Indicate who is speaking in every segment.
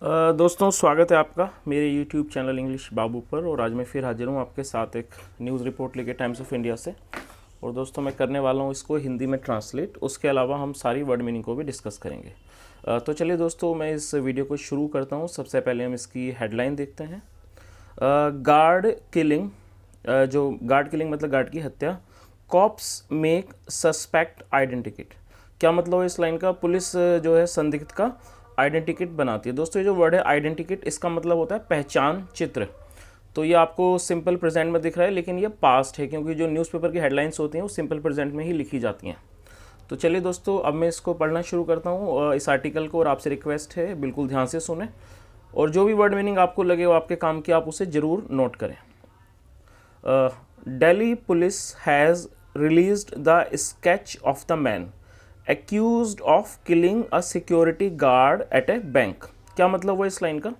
Speaker 1: दोस्तों स्वागत है आपका मेरे YouTube चैनल इंग्लिश बाबू पर। और आज मैं फिर हाजिर हूँ आपके साथ एक न्यूज़ रिपोर्ट लेके टाइम्स ऑफ इंडिया से। और दोस्तों मैं करने वाला हूँ इसको हिंदी में ट्रांसलेट, उसके अलावा हम सारी वर्ड मीनिंग को भी डिस्कस करेंगे। तो चलिए दोस्तों मैं इस वीडियो को शुरू करता हूँ। सबसे पहले हम इसकी हेडलाइन देखते हैं। गार्ड किलिंग, जो गार्ड किलिंग मतलब गार्ड की हत्या। Cops make suspect identikit. क्या मतलब है इस लाइन का? पुलिस जो है संदिग्ध का आइडेंटिकेट बनाती है। दोस्तों ये जो वर्ड है आइडेंटिकेट, इसका मतलब होता है पहचान चित्र। तो ये आपको सिंपल प्रेजेंट में दिख रहा है, लेकिन ये पास्ट है क्योंकि जो न्यूज़पेपर की हेडलाइंस होती हैं वो सिंपल प्रेजेंट में ही लिखी जाती हैं। तो चलिए दोस्तों अब मैं इसको पढ़ना शुरू करता हूँ इस आर्टिकल को, और आपसे रिक्वेस्ट है बिल्कुल ध्यान से सुने और जो भी वर्ड मीनिंग आपको लगे वो आपके काम की, आप उसे ज़रूर नोट करें। Delhi police has released the sketch of the man accused of killing a security guard at a bank। क्या मतलब हुआ इस लाइन का?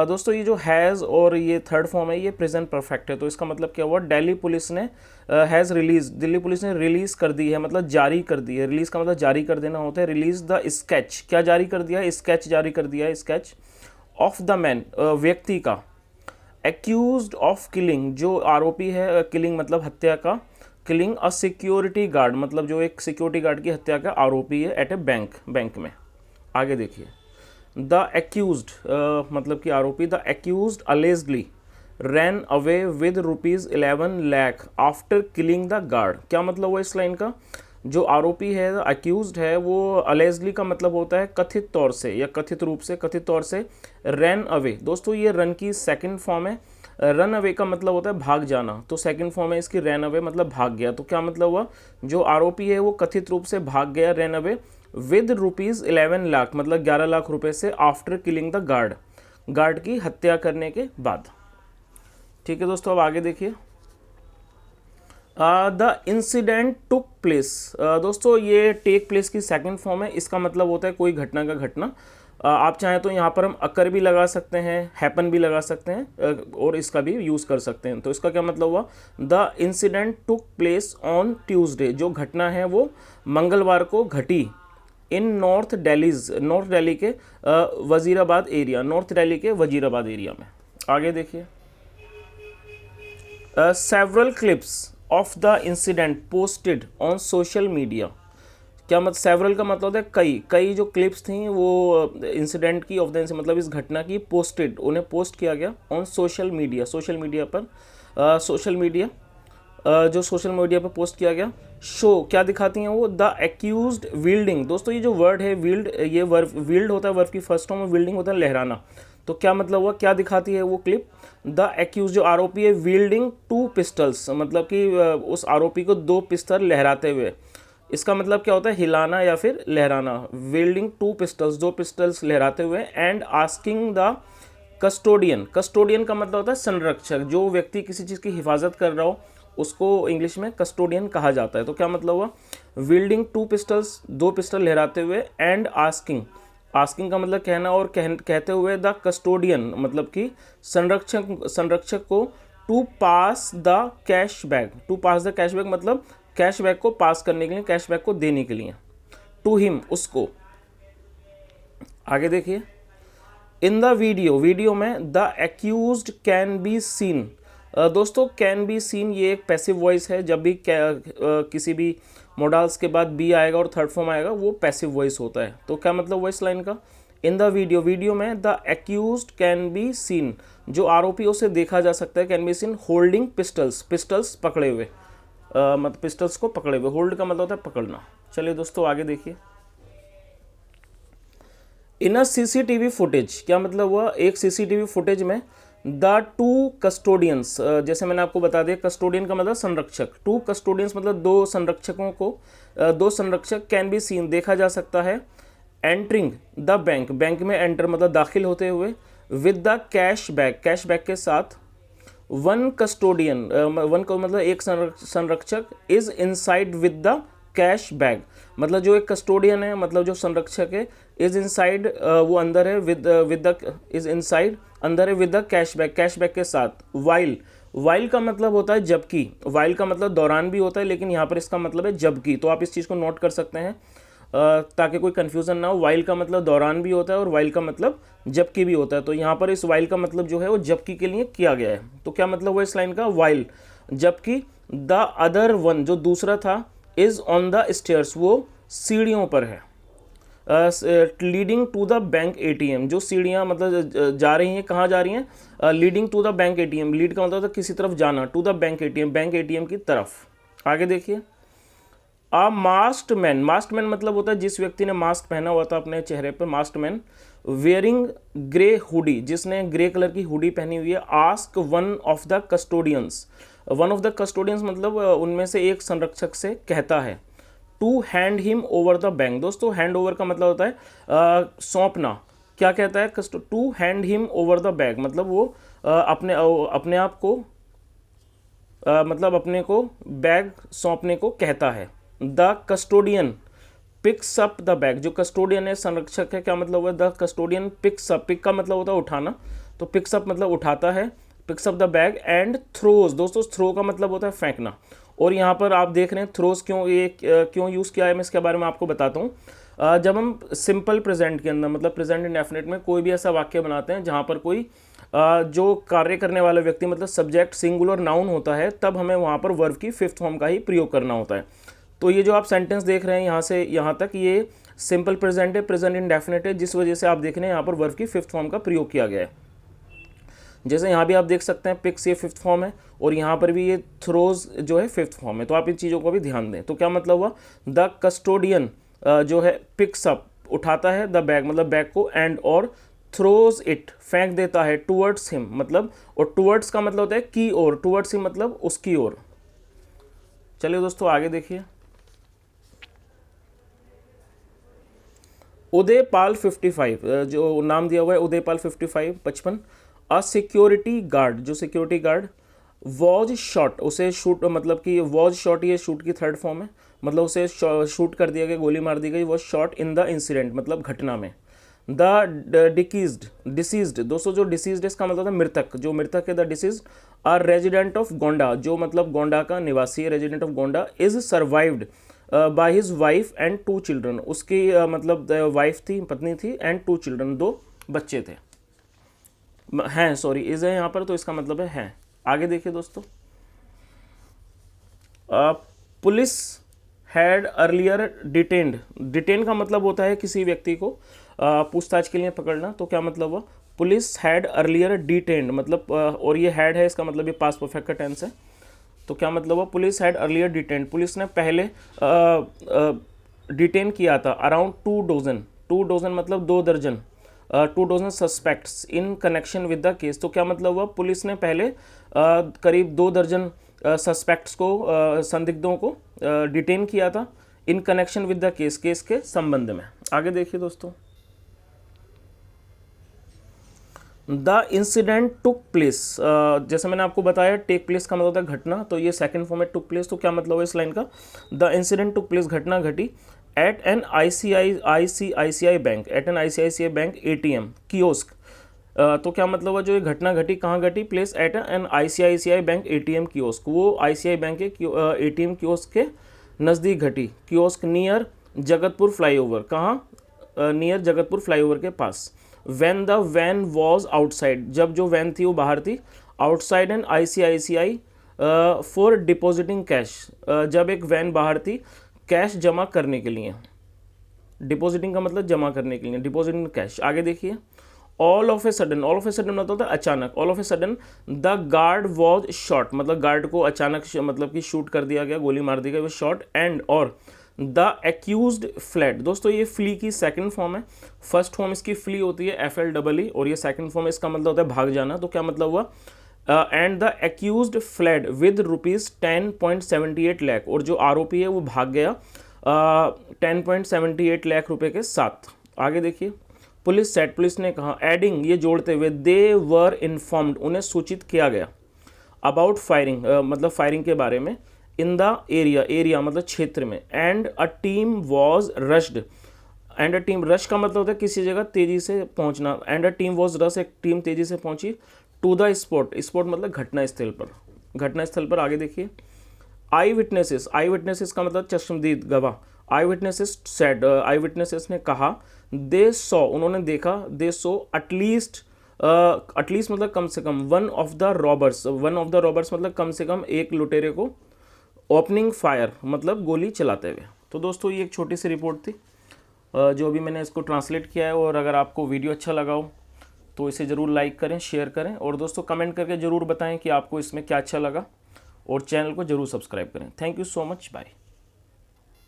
Speaker 1: दोस्तों ये जो हैज़ और ये थर्ड फॉर्म है ये प्रेजेंट परफेक्ट है। तो इसका मतलब क्या हुआ? दिल्ली पुलिस ने हैज़ रिलीज, दिल्ली पुलिस ने रिलीज़ कर दी है, मतलब जारी कर दी है। रिलीज़ का मतलब जारी कर देना होता है। रिलीज़ द स्केच, क्या जारी कर दिया है? स्केच जारी कर दिया है। स्केच ऑफ द मैन, व्यक्ति का। एक्यूज्ड ऑफ किलिंग, जो आरोपी है, किलिंग मतलब हत्या का। किलिंग अ सिक्योरिटी गार्ड मतलब जो एक सिक्योरिटी गार्ड की हत्या का आरोपी है एट ए बैंक, बैंक में। आगे देखिए, द एक्यूज्ड मतलब कि आरोपी। The accused allegedly ran away with ₹11 lakh after killing the guard. क्या मतलब हुआ इस लाइन का? जो आरोपी है, अक्यूज्ड है, वो अलेजली का मतलब होता है कथित तौर से या कथित रूप से, कथित तौर से। रैन अवे, दोस्तों ये रन की सेकंड फॉर्म है। रन अवे का मतलब होता है भाग जाना, तो सेकंड फॉर्म है इसकी रैन अवे मतलब भाग गया। तो क्या मतलब हुआ? जो आरोपी है वो कथित रूप से भाग गया, रैन अवे विद ₹11 लाख मतलब 11 लाख रुपए से, after killing the guard, guard की हत्या करने के बाद। ठीक है दोस्तों अब आगे देखिए। द इंसिडेंट टुक प्लेस, दोस्तों ये टेक प्लेस की सेकंड फॉर्म है। इसका मतलब होता है कोई घटना का घटना। आप चाहें तो यहाँ पर हम अकर भी लगा सकते हैं, हैपन भी लगा सकते हैं और इसका भी यूज़ कर सकते हैं। तो इसका क्या मतलब हुआ? The incident took place on Tuesday, जो घटना है वो मंगलवार को घटी। इन नॉर्थ दिल्ली के वजीराबाद एरिया, नॉर्थ दिल्ली के वजीराबाद एरिया में। आगे देखिए, several clips of the incident posted on social media. क्या मतलब? सेवरल का मतलब होता है कई, कई जो क्लिप्स थी वो इंसिडेंट की, ऑफ द मतलब इस घटना की, पोस्टेड उन्हें पोस्ट किया गया on social media, social media पर। सोशल मीडिया जो सोशल मीडिया पर पोस्ट किया गया। शो क्या दिखाती हैं वो? द एक्यूज्ड विल्डिंग, दोस्तों ये जो वर्ड है विल्ड, ये वर्ब विल्ड होता है, वर्ब की फर्स्ट फॉर्म में। विल्डिंग होता है लहराना। तो क्या मतलब हुआ? क्या दिखाती है वो क्लिप? द एक्यूज, जो आरोपी है, विल्डिंग 2 पिस्टल्स मतलब कि उस आरोपी को 2 पिस्टल लहराते हुए। इसका मतलब क्या होता है? हिलाना या फिर लहराना। विल्डिंग 2 पिस्टल्स, 2 पिस्टल्स लहराते हुए। And asking the custodian, custodian का मतलब होता है संरक्षक। जो व्यक्ति किसी चीज़ की हिफाजत कर रहा हो उसको इंग्लिश में कस्टोडियन कहा जाता है। तो क्या मतलब हुआ? विल्डिंग 2 पिस्टल्स, 2 पिस्टल लहराते हुए। एंड आस्किंग, आस्किंग का मतलब कहना, और कहते हुए द कस्टोडियन मतलब कि संरक्षक को to pass the cash bag, to pass the cash bag मतलब कैश बैग को पास करने के लिए, कैश बैग को देने के लिए। टू हिम, उसको। आगे देखिए, इन द वीडियो, वीडियो में the accused can be seen. दोस्तों कैन बी सीन ये एक पैसिव वॉइस है। जब भी किसी भी मोडाल्स के बाद बी आएगा और थर्ड फॉर्म आएगा वो पैसिव वॉइस होता है। तो क्या मतलब हुआ इस लाइन का? इन द वीडियो, वीडियो में the accused can be seen, जो आरोपी उसे देखा जा सकता है, can be seen holding pistols, pistols पकड़े हुए, मतलब पिस्टल्स को पकड़े हुए। होल्ड का मतलब होता है पकड़ना। चलिए दोस्तों आगे देखिए। इन अ सीसीटीवी फुटेज, क्या मतलब हुआ? एक सीसीटीवी फुटेज में द 2 कस्टोडियंस, जैसे मैंने आपको बता दिया कस्टोडियन का मतलब संरक्षक। 2 कस्टोडियंस मतलब 2 संरक्षकों को, 2 संरक्षक कैन बी सीन देखा जा सकता है। एंटरिंग द बैंक, बैंक में एंटर मतलब दाखिल होते हुए। With the cash bag, cash bag के साथ। 1 कस्टोडियन, 1 को मतलब एक संरक्षक, is inside with the cash bag मतलब जो एक कस्टोडियन है, मतलब जो संरक्षक है, इज इनसाइड वो अंदर है, विद द इज इनसाइड अंदर है, with the cash bag, cash bag के साथ। वाइल, वाइल का मतलब होता है जबकि, वाइल का मतलब दौरान भी होता है, लेकिन यहाँ पर इसका मतलब है जबकि। तो आप इस चीज़ को नोट कर सकते हैं। ताकि कोई कन्फ्यूज़न ना हो। वाइल का मतलब दौरान भी होता है और वाइल का मतलब जबकि भी होता है। तो यहाँ पर इस वाइल का मतलब जो है वो जबकि के लिए किया गया है। तो क्या मतलब हुआ इस लाइन का, वाइल, जबकि द अदर वन जो दूसरा था, इज़ ऑन द स्टेयर्स, वो सीढ़ियों पर है, leading to the bank ATM, जो सीढ़ियाँ मतलब जा रही हैं, कहाँ जा रही हैं, leading to the bank ATM, lead का मतलब था किसी तरफ जाना, to the bank ATM, bank ATM की तरफ। आगे देखिए, a masked man, masked man मतलब होता है जिस व्यक्ति ने मास्क पहना हुआ था अपने चेहरे पर, masked man, wearing grey hoodie, जिसने ग्रे कलर की हुडी पहनी हुई है, ask one of the custodians, one of the custodians मतलब उनमें से एक संरक्षक से कहता है, to hand him over the bank. दोस्तों हैंड ओवर का मतलब होता है सौंपना। क्या कहता है, to hand him over the bag, मतलब वो अपने आप को मतलब अपने को बैग सौंपने को कहता है। The custodian picks up the bag, जो कस्टोडियन है संरक्षक है, क्या मतलब हुआ, the custodian picks up, pick का मतलब होता है उठाना, तो पिक्स अप मतलब उठाता है, pics up the bag and throws. दोस्तों थ्रो का मतलब होता है फेंकना, और यहाँ पर आप देख रहे हैं थ्रोज क्यों यूज़ किया है, मैं इसके बारे में आपको बताता हूँ। जब हम सिंपल प्रेजेंट के अंदर मतलब प्रेजेंट इंडेफिनिट में कोई भी ऐसा वाक्य बनाते हैं जहाँ पर कोई जो कार्य करने वाला व्यक्ति मतलब सब्जेक्ट सिंगुलर नाउन होता है, तब हमें वहाँ पर वर्ब की फिफ्थ फॉर्म का ही प्रयोग करना होता है। तो ये जो आप सेंटेंस देख रहे हैं यहाँ से यहाँ तक, ये सिंपल प्रेजेंट है, प्रेजेंट इंडेफिनिट है, जिस वजह से आप देख रहे हैं यहाँ पर वर्ब की फिफ्थ फॉर्म का प्रयोग किया गया है। जैसे यहाँ भी आप देख सकते हैं पिक्स ये फिफ्थ फॉर्म है, और यहाँ पर भी ये थ्रोज जो है फिफ्थ फॉर्म है, तो आप इन चीज़ों को भी ध्यान दें। तो क्या मतलब हुआ, द कस्टोडियन जो है पिक्स अप उठाता है, द बैग मतलब बैग को, एंड और थ्रोज इट फेंक देता है, टूवर्ड्स हिम मतलब, और टूवर्ड्स का मतलब होता है की ओर, टूवर्ड्स हिम मतलब उसकी ओर। चलिए दोस्तों आगे देखिए, उदयपाल 55 जो नाम दिया हुआ है उदयपाल 55 55, अ सिक्योरिटी गार्ड, जो सिक्योरिटी गार्ड, वॉज शॉट, उसे शूट मतलब कि वॉज शॉट ये शूट की थर्ड फॉर्म है, मतलब उसे शूट कर दिया गया, गोली मार दी गई, was shot in the incident मतलब घटना में। द डिसीज्ड, दोस्तों जो डिसीज्ड इसका मतलब है मृतक, जो मृतक है the deceased, are resident of Gonda, जो मतलब गोंडा का निवासी है, resident of Gonda, is survived by his wife and two children, उसकी मतलब वाइफ थी, पत्नी थी, एंड टू चिल्ड्रन, दो बच्चे थे, हैं सॉरी इज है यहाँ पर, तो इसका मतलब है हैं। आगे देखिए दोस्तों, police had earlier detained, detain का मतलब होता है किसी व्यक्ति को पूछताछ के लिए पकड़ना, तो क्या मतलब हुआ, पुलिस हैड अर्लियर डिटेन्ड मतलब और ये हैड है, इसका मतलब ये पास्ट परफेक्ट का टेंस है, तो क्या मतलब हुआ, police had earlier detained, police ने पहले डिटेन किया था अराउंड 2 डजन मतलब 2 दर्जन, 2 dozen suspects in connection with the case, तो क्या मतलब हुआ, पुलिस ने पहले करीब 2 दर्जन सस्पेक्ट्स को संदिग्धों को डिटेन किया था इन connection with the case, case के संबंध में। आगे देखिए दोस्तों, द इंसिडेंट टुक प्लेस, जैसे मैंने आपको बताया टेक प्लेस का मतलब होता है घटना, तो ये सेकंड फॉर्म है टुक प्लेस, तो क्या मतलब है इस लाइन का, द इंसिडेंट टुक प्लेस, घटना घटी, at an ICICI bank, at an ICICI bank ATM kiosk, तो क्या मतलब है जो ये घटना घटी कहाँ घटी, place at an ICICI bank ATM कियोस्क, वो ICICI बैंक के ATM कियोस्क के नज़दीक घटी, कियोस्क नियर जगतपुर फ्लाईओवर, कहाँ, नियर जगतपुर फ्लाईओवर के पास। When the van was outside, जब जो वैन थी वो बाहर थी, outside an ICICI for depositing cash, जब एक वैन बाहर थी कैश जमा करने के लिए, डिपॉजिटिंग का मतलब जमा करने के लिए, डिपॉजिटिंग कैश। आगे देखिए, ऑल ऑफ ए सडन मतलब होता है अचानक, all of a sudden the guard was shot, मतलब गार्ड को अचानक मतलब कि शूट कर दिया गया, गोली मार दी गई, वो शॉट, एंड और द एक्यूज्ड फ्लेड, दोस्तों ये फ्ली की सेकंड फॉर्म है, फर्स्ट फॉर्म इसकी फ्ली होती है FLEE, और ये सेकंड फॉर्म इसका मतलब होता है भाग जाना, तो क्या मतलब हुआ, and the accused fled with ₹10.78 lakh, और जो आरोपी है वो भाग गया 10.78 लाख रुपए के साथ। आगे देखिए, पुलिस सेट, पुलिस ने कहा, एडिंग ये जोड़ते हुए, दे वर इन्फॉर्म्ड उन्हें सूचित किया गया, अबाउट फायरिंग मतलब फायरिंग के बारे में, इन द एरिया मतलब क्षेत्र में, and a team was rushed, and a team, rush का मतलब होता है किसी जगह तेजी से पहुंचना, and a team was rush, एक टीम तेजी से पहुंची, टू द स्पॉट मतलब घटना स्थल पर। आगे देखिए, आई विटनेसेस का मतलब चश्मदीद गवाह, आई विटनेसेस ने कहा, दे सॉ, उन्होंने देखा, दे सॉ एटलीस्ट मतलब कम से कम वन ऑफ द रॉबर्स मतलब कम से कम एक लुटेरे को ओपनिंग फायर मतलब गोली चलाते हुए। तो दोस्तों ये एक छोटी सी रिपोर्ट थी जो अभी मैंने इसको ट्रांसलेट किया है। और अगर आपको वीडियो अच्छा लगा हो तो इसे ज़रूर लाइक करें, शेयर करें, और दोस्तों कमेंट करके ज़रूर बताएं कि आपको इसमें क्या अच्छा लगा, और चैनल को ज़रूर सब्सक्राइब करें। Thank you so much, bye.